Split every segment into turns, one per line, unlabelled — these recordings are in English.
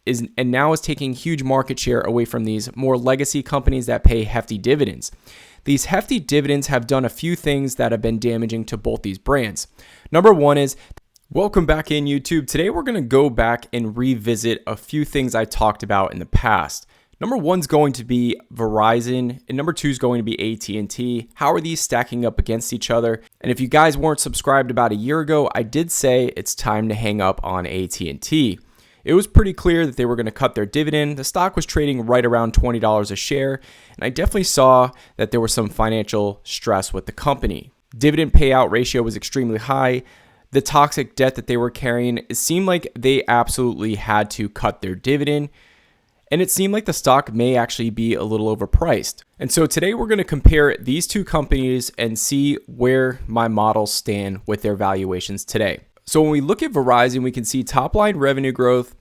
and now is taking huge market share away from these more legacy companies that pay hefty dividends. These hefty dividends have done a few things that have been damaging to both these brands. Number one is, welcome back in YouTube. Today we're going to go back and revisit a few things I talked about in the past. Number one's going to be Verizon, and number two is going to be AT&T. How are these stacking up against each other? And if you guys weren't subscribed about a year ago, I did say it's time to hang up on AT&T. It was pretty clear that they were going to cut their dividend. The stock was trading right around $20 a share, and I definitely saw that there was some financial stress with the company. Dividend payout ratio was extremely high. The toxic debt that they were carrying, it seemed like they absolutely had to cut their dividend. And it seemed like the stock may actually be a little overpriced. And so today we're going to compare these two companies and see where my models stand with their valuations today. So when we look at Verizon, we can see top line revenue growth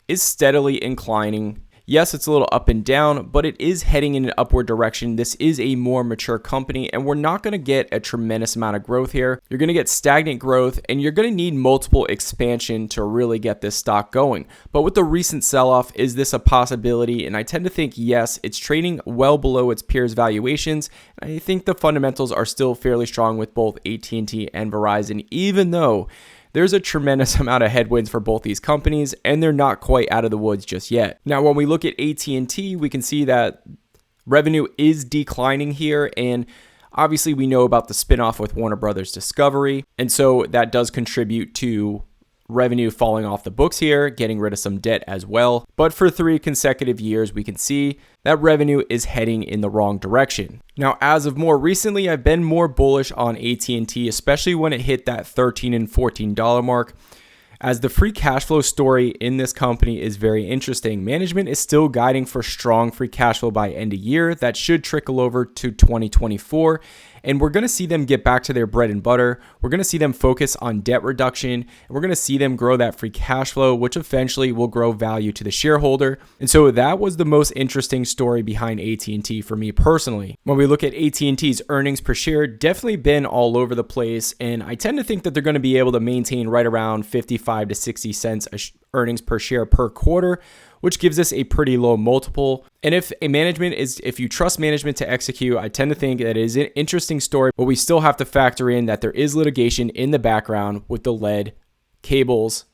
is steadily inclining. Yes, it's a little up and down, but it is heading in an upward direction. This is a more mature company, and we're not going to get a tremendous amount of growth here. You're going to get stagnant growth, and you're going to need multiple expansion to really get this stock going. But with the recent sell-off, is this a possibility? And I tend to think yes, it's trading well below its peers' valuations. I think the fundamentals are still fairly strong with both AT&T and Verizon, even though there's a tremendous amount of headwinds for both these companies, and they're not quite out of the woods just yet. Now, when we look at AT&T, we can see that revenue is declining here, and obviously we know about the spinoff with Warner Brothers Discovery, and so that does contribute to revenue falling off the books here, getting rid of some debt as well. But for 3 consecutive years, we can see that revenue is heading in the wrong direction. Now, as of more recently, I've been more bullish on AT&T, especially when it hit that $13 and $14 mark, as the free cash flow story in this company is very interesting. Management is still guiding for strong free cash flow by end of year. That should trickle over to 2024. And we're going to see them get back to their bread and butter. We're going to see them focus on debt reduction. And we're going to see them grow that free cash flow, which eventually will grow value to the shareholder. And so that was the most interesting story behind AT&T for me personally. When we look at AT&T's earnings per share, definitely been all over the place. And I tend to think that they're going to be able to maintain right around 55 to 60 cents earnings per share per quarter, which gives us a pretty low multiple. And if you trust management to execute, I tend to think that it is an interesting story, but we still have to factor in that there is litigation in the background with the lead cables.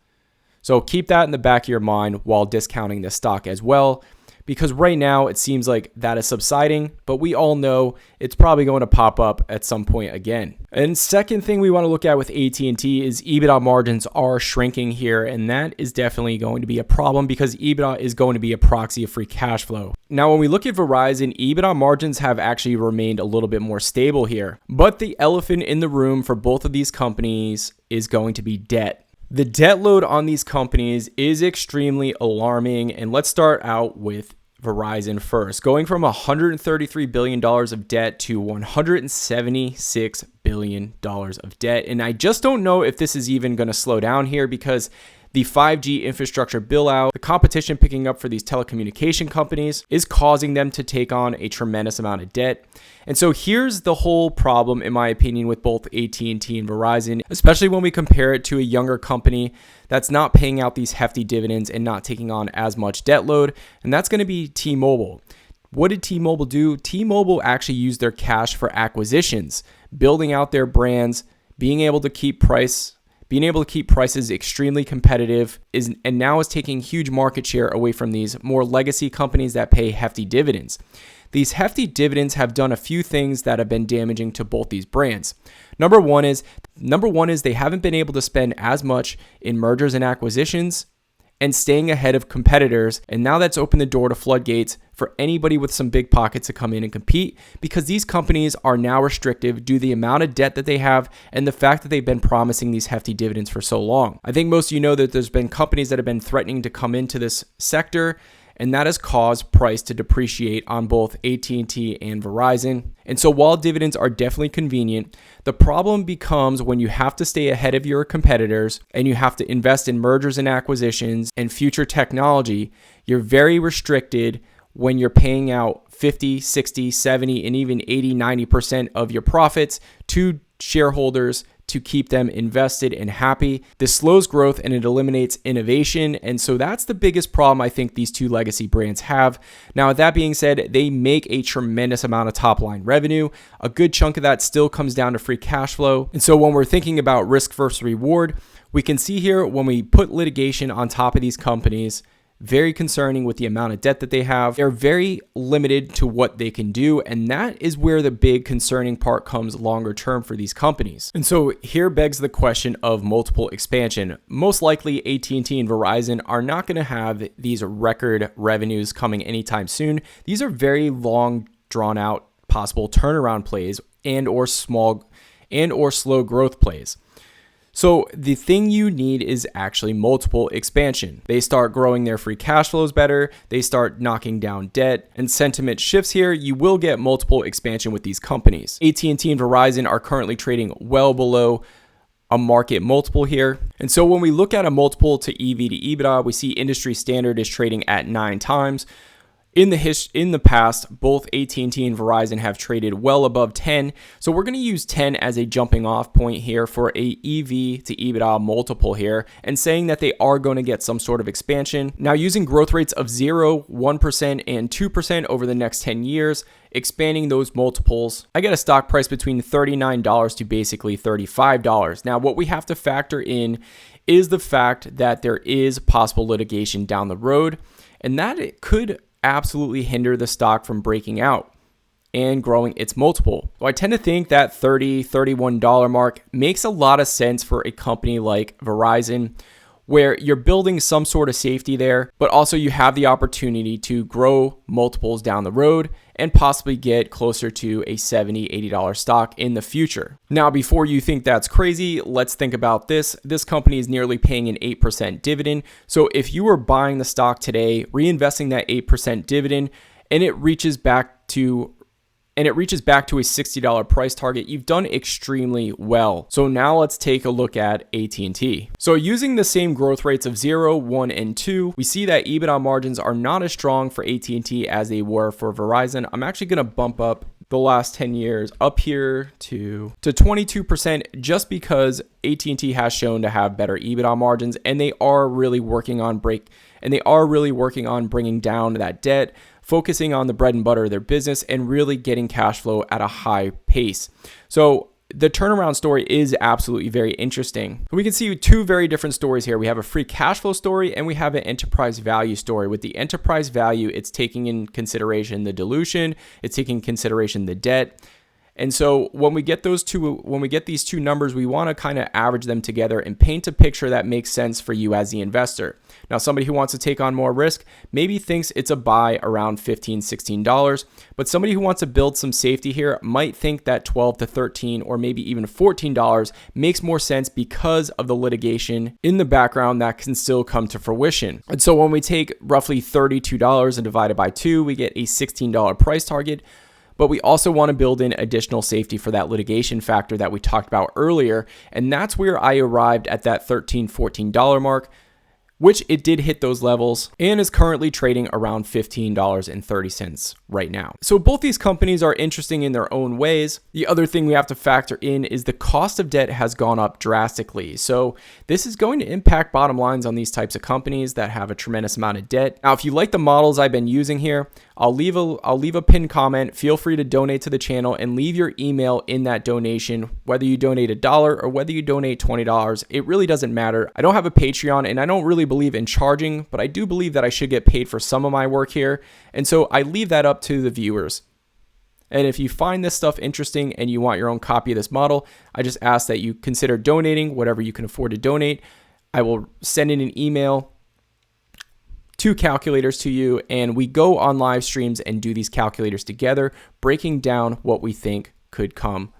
So keep that in the back of your mind while discounting the stock as well, because right now it seems like that is subsiding, but we all know it's probably going to pop up at some point again. And second thing we want to look at with AT&T is EBITDA margins are shrinking here, and that is definitely going to be a problem because EBITDA is going to be a proxy of free cash flow. Now, when we look at Verizon, EBITDA margins have actually remained a little bit more stable here, but the elephant in the room for both of these companies is going to be debt. The debt load on these companies is extremely alarming, and let's start out with Verizon first, going from $133 billion of debt to $176 billion of debt. And I just don't know if this is even going to slow down here because the 5G infrastructure bill out, the competition picking up for these telecommunication companies is causing them to take on a tremendous amount of debt. And so here's the whole problem, in my opinion, with both AT&T and Verizon, especially when we compare it to a younger company that's not paying out these hefty dividends and not taking on as much debt load. And that's going to be T-Mobile. What did T-Mobile do? T-Mobile actually used their cash for acquisitions, building out their brands, being able to keep prices extremely competitive, and now is taking huge market share away from these more legacy companies that pay hefty dividends. These hefty dividends have done a few things that have been damaging to both these brands. Number one is they haven't been able to spend as much in mergers and acquisitions and staying ahead of competitors. And now that's opened the door to floodgates for anybody with some big pockets to come in and compete, because these companies are now restrictive due to the amount of debt that they have and the fact that they've been promising these hefty dividends for so long. I think most of you know that there's been companies that have been threatening to come into this sector, and that has caused price to depreciate on both AT&T and Verizon. And so while dividends are definitely convenient, the problem becomes when you have to stay ahead of your competitors and you have to invest in mergers and acquisitions and future technology. You're very restricted when you're paying out 50, 60, 70, and even 80, 90% of your profits to shareholders to keep them invested and happy. This slows growth and it eliminates innovation. And so that's the biggest problem I think these two legacy brands have. Now, with that being said, they make a tremendous amount of top line revenue. A good chunk of that still comes down to free cash flow. And so when we're thinking about risk versus reward, we can see here when we put litigation on top of these companies, very concerning with the amount of debt that they have. They're very limited to what they can do, and that is where the big concerning part comes longer term for these companies. And so here begs the question of multiple expansion. Most likely AT&T and Verizon are not going to have these record revenues coming anytime soon. These are very long, drawn out possible turnaround plays and or slow growth plays. So the thing you need is actually multiple expansion. They start growing their free cash flows better. They start knocking down debt and sentiment shifts here. You will get multiple expansion with these companies. AT&T and Verizon are currently trading well below a market multiple here. And so when we look at a multiple to EV to EBITDA, we see industry standard is trading at 9 times. In the past, both AT&T and Verizon have traded well above 10. So we're going to use 10 as a jumping off point here for a EV to EBITDA multiple here and saying that they are going to get some sort of expansion. Now using growth rates of 0, 1%, and 2% over the next 10 years, expanding those multiples, I get a stock price between $39 to basically $35. Now what we have to factor in is the fact that there is possible litigation down the road and that it could absolutely hinder the stock from breaking out and growing its multiple. So I tend to think that $30, $31 mark makes a lot of sense for a company like Verizon, where you're building some sort of safety there, but also you have the opportunity to grow multiples down the road and possibly get closer to a $70, $80 stock in the future. Now, before you think that's crazy, let's think about this. This company is nearly paying an 8% dividend. So if you were buying the stock today, reinvesting that 8% dividend, and it reaches back to a $60 price target, you've done extremely well. So now let's take a look at AT&T. So using the same growth rates of 0, 1, and 2, we see that EBITDA margins are not as strong for AT&T as they were for Verizon. I'm actually going to bump up the last 10 years up here to 22% just because AT&T has shown to have better EBITDA margins and they are really working on bringing down that debt, focusing on the bread and butter of their business and really getting cash flow at a high pace. So the turnaround story is absolutely very interesting. We can see two very different stories here. We have a free cash flow story and we have an enterprise value story. With the enterprise value, it's taking in consideration the dilution, it's taking in consideration the debt. And so when we get these two numbers, we want to kind of average them together and paint a picture that makes sense for you as the investor. Now, somebody who wants to take on more risk maybe thinks it's a buy around $15, $16, but somebody who wants to build some safety here might think that $12 to $13 or maybe even $14 makes more sense because of the litigation in the background that can still come to fruition. And so when we take roughly $32 and divide it by 2, we get a $16 price target. But we also want to build in additional safety for that litigation factor that we talked about earlier. And that's where I arrived at that $13, $14 mark, which it did hit those levels and is currently trading around $15.30 right now. So both these companies are interesting in their own ways. The other thing we have to factor in is the cost of debt has gone up drastically. So this is going to impact bottom lines on these types of companies that have a tremendous amount of debt. Now, if you like the models I've been using here, I'll leave a pinned comment. Feel free to donate to the channel and leave your email in that donation, whether you donate $1 or whether you donate $20. It really doesn't matter. I don't have a Patreon and I don't really believe in charging, but I do believe that I should get paid for some of my work here. And so I leave that up to the viewers. And if you find this stuff interesting and you want your own copy of this model, I just ask that you consider donating whatever you can afford to donate. I will send in an email, 2 calculators to you, and we go on live streams and do these calculators together, breaking down what we think could come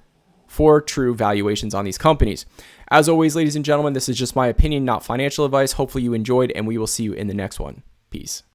for true valuations on these companies. As always, ladies and gentlemen, this is just my opinion, not financial advice. Hopefully you enjoyed, and we will see you in the next one. Peace.